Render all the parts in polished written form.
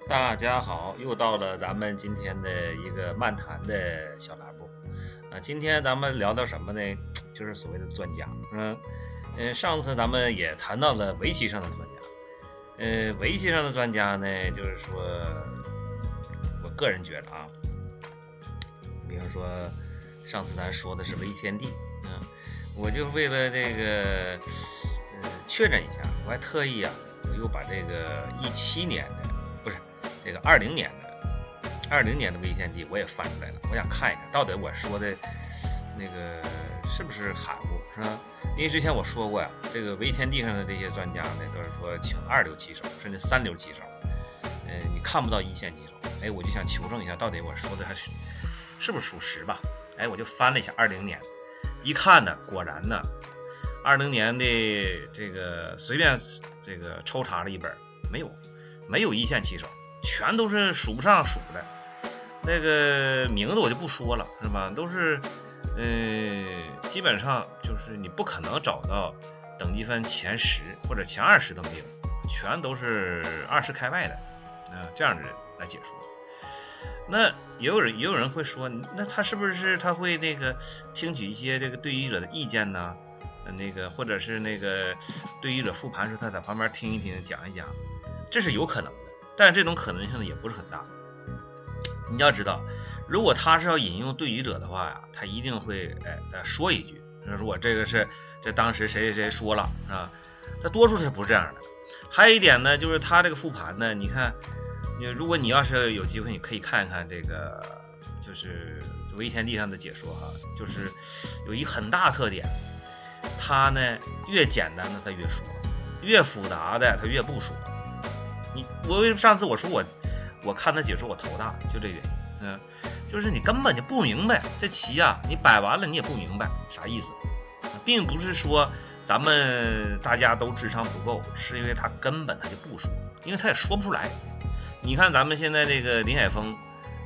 大家好，又到了咱们今天的一个漫谈的小栏目今天咱们聊到什么呢？就是所谓的专家。上次咱们也谈到了围棋上的专家。围棋上的专家呢，就是说，我个人觉得啊，比如说上次咱说的是韦天地，我就为了这个确认一下，我还特意我又把这个17年的，不是这个20年的韦天地我也翻出来了，我想看一看到底我说的那个是不是含糊，是吧？因为之前我说过呀，这个围天地上的这些专家呢，都是说请二流棋手甚至三流棋手，你看不到一线棋手，我就想求证一下，到底我说的是不是属实吧？我就翻了一下20年，一看呢，果然呢，20年的这个随便这个抽查了一本，没有一线棋手，全都是数不上数的。那个名字我就不说了，是吧？都是基本上就是你不可能找到等级分前10或者前20都没有，全都是20开外的这样的人来解说。那也有人会说，那他是不是他会那个听取一些这个对弈者的意见呢？那个或者是那个对弈者复盘时，他在旁边听一听讲一讲，这是有可能的，但这种可能性也不是很大。你要知道，如果他是要引用对弈者的话呀，他一定会再说一句，如果这个是这当时谁谁谁说了啊，他多数是不是这样的。还有一点呢，就是他这个复盘呢，你看，如果你要是有机会，你可以看一看这个就是围天地上的解说就是有一很大特点，他呢越简单的他越说，越复杂的他越不说。上次我说我看他解说我头大，就这原因，就是你根本就不明白这棋你摆完了你也不明白啥意思，并不是说咱们大家都智商不够，是因为他根本他就不说，因为他也说不出来。你看咱们现在这个林海峰，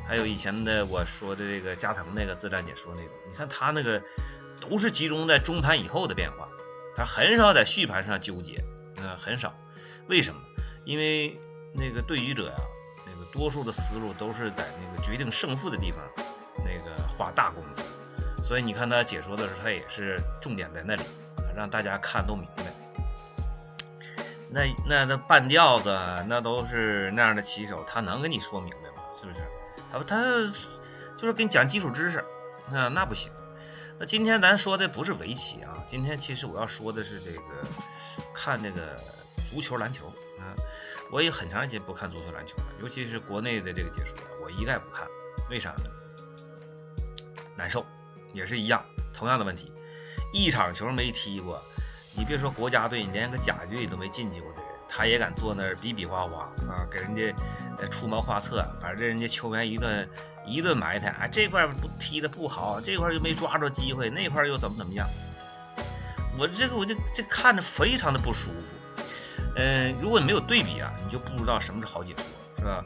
还有以前的我说的这个加藤那个自然解说那个，你看他那个都是集中在中盘以后的变化，他很少在续盘上纠结，很少。为什么？因为那个对弈者那个多数的思路都是在那个决定胜负的地方那个花大功夫，所以你看他解说的时候，他也是重点在那里，让大家看都明白。那半吊子那都是那样的棋手，他能跟你说明白吗？是不是？他就是跟你讲基础知识，那不行。那今天咱说的不是围棋今天其实我要说的是这个看这个足球篮球我也很长时间不看足球篮球了，尤其是国内的这个解说我一概不看。为啥呢？难受，也是一样，同样的问题，一场球没踢过，你别说国家队，你连个甲级队都没进去过的人，他也敢坐那儿比比划划给人家出谋划策，把人家球员一顿埋汰这块不踢的不好，这块又没抓住机会，那块又怎么样，我就看着非常的不舒服。如果你没有对比你就不知道什么是好解说，是吧？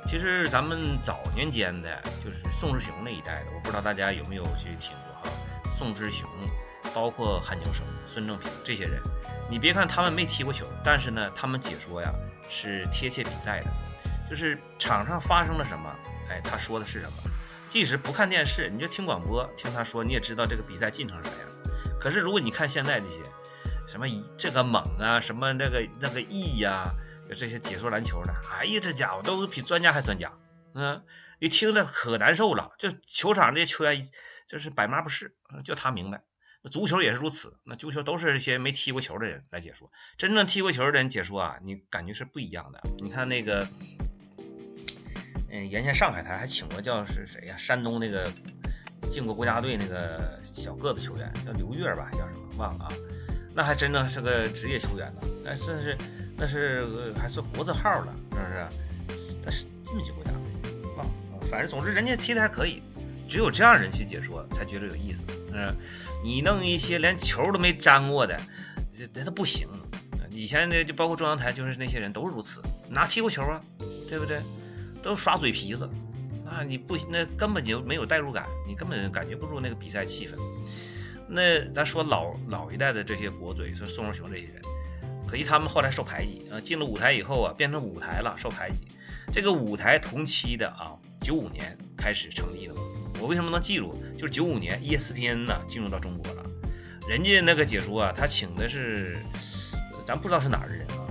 其实咱们早年间的就是宋之雄那一代的，我不知道大家有没有去听过宋之雄，包括韩景生、孙正平这些人，你别看他们没踢过球，但是呢，他们解说是贴切比赛的，就是场上发生了什么，他说的是什么。即使不看电视，你就听广播，听他说，你也知道这个比赛进程啥样。可是如果你看现在这些什么这个猛什么那个毅就这些解说篮球的，这家伙都比专家还专家，你听着可难受了。就球场这些球员就是百码不是，就他明白。那足球也是如此，那足球都是一些没踢过球的人来解说，真正踢过球的人解说你感觉是不一样的。你看那个，原先上海台还请过叫是谁山东那个进过国家队那个小个子球员叫刘月吧，还叫什么忘了那还真的是个职业球员呢，那是还是国字号了，是不是？但是进不去国家队忘了，反正总之人家踢的还可以，只有这样人去解说才觉得有意思。你弄一些连球都没沾过的，这不行。以前就包括中央台，就是那些人都是如此，哪踢过球对不对？都耍嘴皮子，那根本就没有代入感，你根本感觉不出那个比赛气氛。那咱说老一代的这些国嘴，说宋世雄这些人，可惜他们后来受排挤进了舞台以后变成舞台了，受排挤。这个五台同期的95年开始成立的。我为什么能记住？就是95年 ESPN 呢进入到中国了，人家那个解说啊，他请的是咱不知道是哪儿的人啊，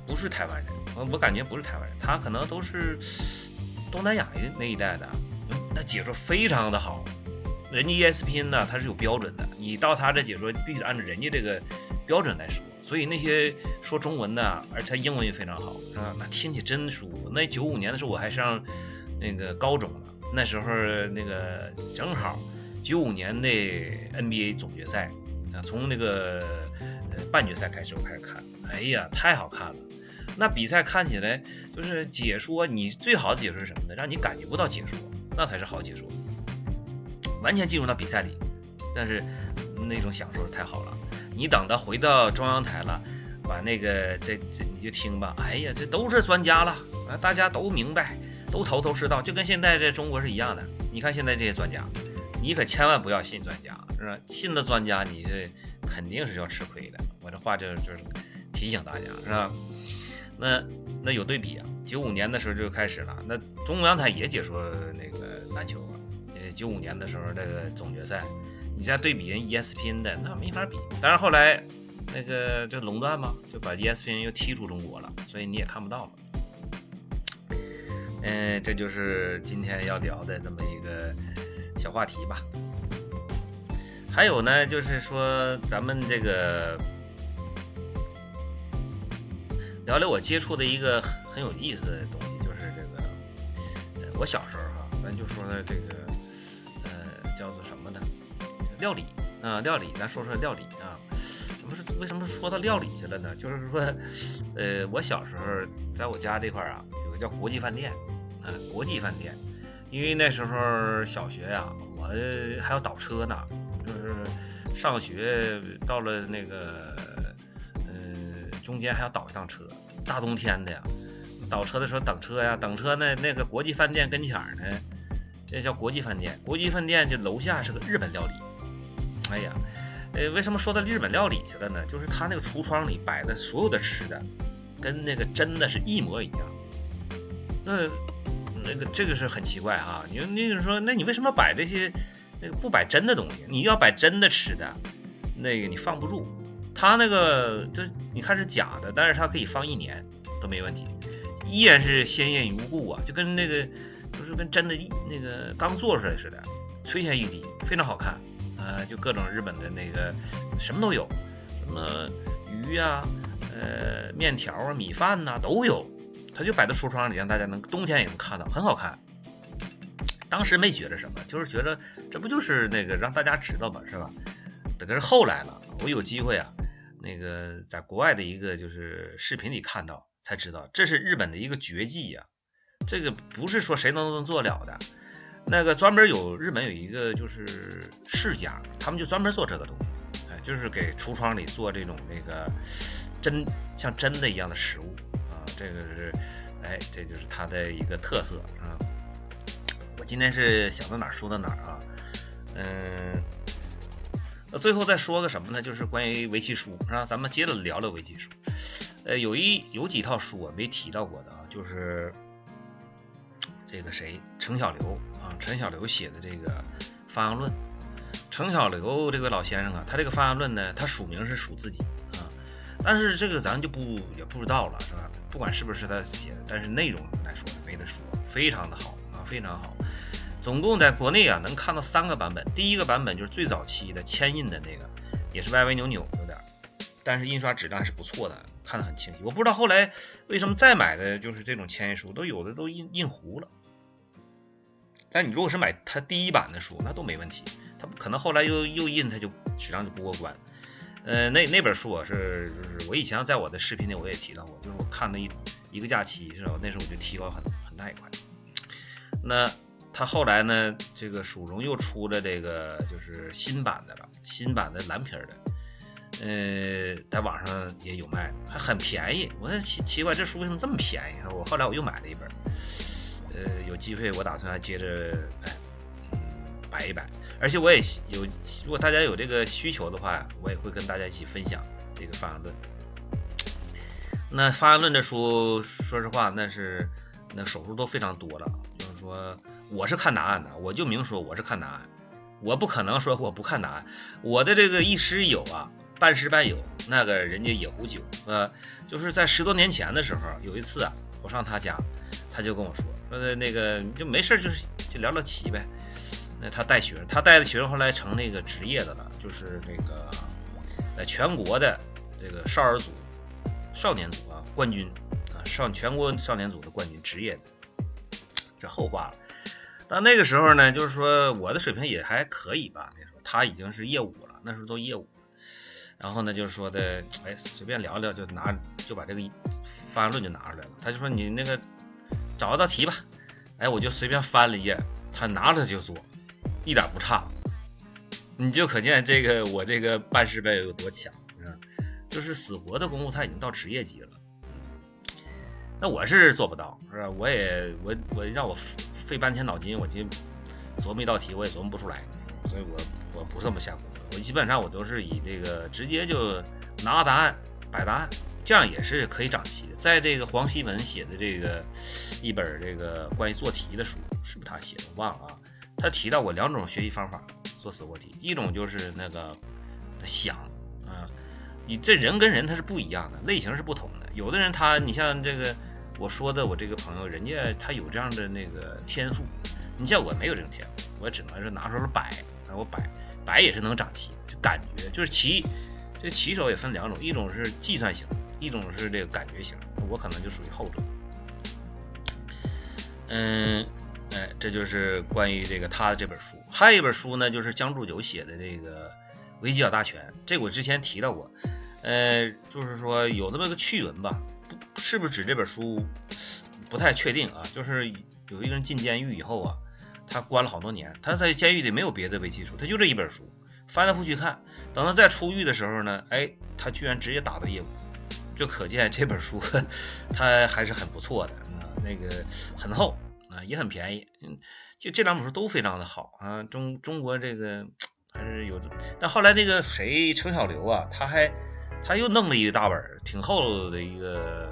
不是台湾人，我感觉不是台湾人，他可能都是东南亚那一带的，那解说非常的好。人家 ESPN 呢，它是有标准的，你到他这解说必须按照人家这个标准来说，所以那些说中文的，而且他英文也非常好，是吧？那听起真舒服。那95年的时候我还上那个高中呢，那时候那个正好95年的 NBA 总决赛啊，从那个半决赛开始我开始看，哎呀，太好看了。那比赛看起来就是解说，你最好的解说是什么呢？让你感觉不到解说，那才是好解说。完全进入到比赛里，但是那种享受太好了。你等到回到中央台了，把那个这你就听吧，哎呀，这都是专家了啊，大家都明白，都头头是道，就跟现在这中国是一样的。你看现在这些专家，你可千万不要信专家，是吧？信了专家，你是肯定是要吃亏的。我这话就是提醒大家，是吧？那有对比啊，95年的时候就开始了，那中央台也解说那个篮球啊。95年的时候这个总决赛，你再对比人 ESPN 的，那没法比。当然后来那个就垄断嘛，就把 ESPN 又踢出中国了，所以你也看不到了。这就是今天要聊的这么一个小话题吧。还有呢，就是说咱们这个聊聊我接触的一个很有意思的东西，就是这个我小时候咱就说呢这个叫做什么呢？料理啊，料理，咱说料理啊。为什么说到料理去了呢？就是说，我小时候在我家这块啊，有个叫国际饭店啊，国际饭店。因为那时候小学呀，我还要倒车呢，就是上学到了那个中间还要倒一趟车，大冬天的呀，倒车的时候等车呀，等车呢那个国际饭店跟前呢。这叫国际饭店，国际饭店就楼下是个日本料理。哎呀，为什么说到日本料理去了呢？就是他那个橱窗里摆的所有的吃的，跟那个真的是一模一样。这个是很奇怪哈。你说，那你为什么摆这些那个不摆真的东西？你要摆真的吃的，那个你放不住。他那个就你看是假的，但是它可以放1年都没问题，依然是鲜艳无故啊，就跟那个。就是跟真的那个刚做出来似的，垂涎欲滴，非常好看就各种日本的那个什么都有，什么鱼啊、面条啊、米饭呐、都有，它就摆在橱窗里，让大家能冬天也能看到，很好看。当时没觉得什么，就是觉得这不就是那个让大家知道吧，是吧？可是后来了，我有机会啊，那个在国外的一个就是视频里看到，才知道这是日本的一个绝技呀。这个不是说谁都能做了的，那个专门日本有一个就是世家，他们就专门做这个东西，就是给橱窗里做这种那个像真的一样的食物啊，这个是这就是它的一个特色啊。我今天是想到哪儿说到哪儿啊，那最后再说个什么呢？就是关于围棋书啊，咱们接着聊聊围棋书。有几套书我没提到过的啊，就是这个程小流啊，陈小流写的这个《发扬论》。程小流这位老先生啊，他这个《发扬论》呢，他署名是署自己啊，但是这个咱就也不知道了，是吧？不管是不是他写的，但是内容来说没得说，非常的好啊，非常好。总共在国内啊能看到3个版本，第一个版本就是最早期的铅印的那个，也是歪歪扭扭有点，但是印刷质量是不错的，看得很清晰。我不知道后来为什么再买的就是这种铅印书，有的都印糊了。但你如果是买它第一版的书，那都没问题。它可能后来又印，它就质量就不过关。那本书就是我以前在我的视频里我也提到过，就是我看的一个假期是吧？那时候我就提高很大一块。那他后来呢，这个蜀荣又出了这个就是新版的了，新版的蓝皮的，在网上也有卖，还很便宜。我奇怪这书为什么这么便宜？后来我又买了一本，有机会我打算还接着摆一摆。而且我也如果大家有这个需求的话，我也会跟大家一起分享这个发扬论。那发扬论的书，说实话，那是那手术都非常多了。就是说我是看答案的，我就明说我是看答案，我不可能说我不看答案。我的这个医师有啊，半师半有，那个人家野壶酒，就是在10多年前的时候，有一次啊，我上他家，他就跟我说那个就没事就聊聊棋呗。那他带学生，他带的学生后来成那个职业的了，就是那个在全国的这个少儿组、少年组啊冠军啊，全国少年组的冠军，职业的，这后话了。但那个时候呢，就是说我的水平也还可以吧，那时候他已经是业务了，那时候都业务。然后呢，就是说的，哎，随便聊聊就把这个方案论就拿出来了。他就说你那个找一道题吧，哎，我就随便翻了一页，他拿了就做，一点不差。你就可见这个我这个办事呗有多强，就是死活的功夫他已经到职业级了。那我是做不到，是吧？我让我费半天脑筋，我就琢磨一道题，我也琢磨不出来，所以我不这么下功夫。我基本上我都是以这个直接就拿答案摆答案，这样也是可以长棋的。在这个黄希文写的这个一本这个关于做题的书，是不是他写的？我忘了啊。他提到过2种学习方法做死活题，一种就是那个想啊，你这人跟人他是不一样的，类型是不同的。有的人你像这个我说的我这个朋友，人家他有这样的那个天赋，你像我没有这种天赋，我只能是拿出了摆，我摆也是能长棋，就感觉就是棋，这棋手也分2种，一种是计算型，一种是这个感觉型，我可能就属于后者。这就是关于这个他的这本书。还有一本书呢，就是江铸久写的这个《围棋小大全》，这个我之前提到过。就是说有那么个趣闻吧，是不是指这本书不太确定啊。就是有一个人进监狱以后啊，他关了好多年，他在监狱里没有别的围棋书，他就这一本书，翻来覆去看。等他再出狱的时候呢，哎，他居然直接打到业务，就可见这本书他还是很不错的啊，那个很厚。也很便宜，就这2本书都非常的好啊。中国这个还是有，但后来那个谁程小流啊，他又弄了一大本挺厚的一个，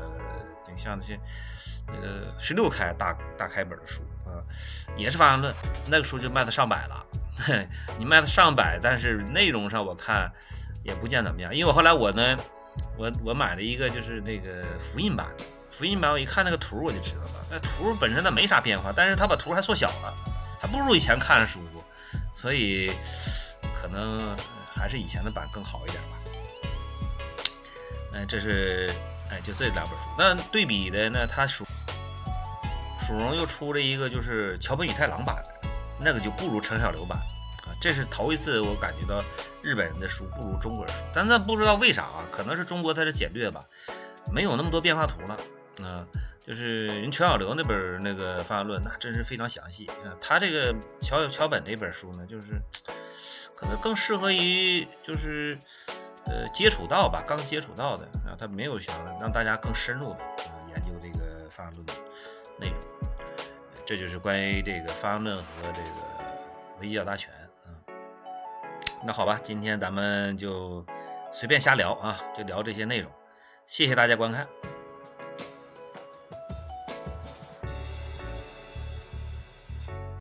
像那些那个16开大开本的书啊，也是方案论，那个书就卖到上百了。你卖到上百，但是内容上我看也不见怎么样，因为我后来我买了一个就是那个复印版。复印版我一看那个图我就知道了，那图本身它没啥变化，但是它把图还缩小了，还不如以前看着舒服，所以可能还是以前的版更好一点吧。这是就这2本书。那对比的呢，它蜀荣又出了一个就是桥本宇太郎版的，那个就不如程小流版啊。这是头一次我感觉到日本人的书不如中国人书，但那不知道为啥啊，可能是中国它是简略吧，没有那么多变化图了。就是人程小流那本那个方案论，那真是非常详细。他这个桥本这本书呢，就是可能更适合于就是接触到吧，刚接触到的啊，他没有想让大家更深入的研究这个方案论的内容。这就是关于这个方案论和这个围棋小大全啊。那好吧，今天咱们就随便瞎聊啊，就聊这些内容。谢谢大家观看。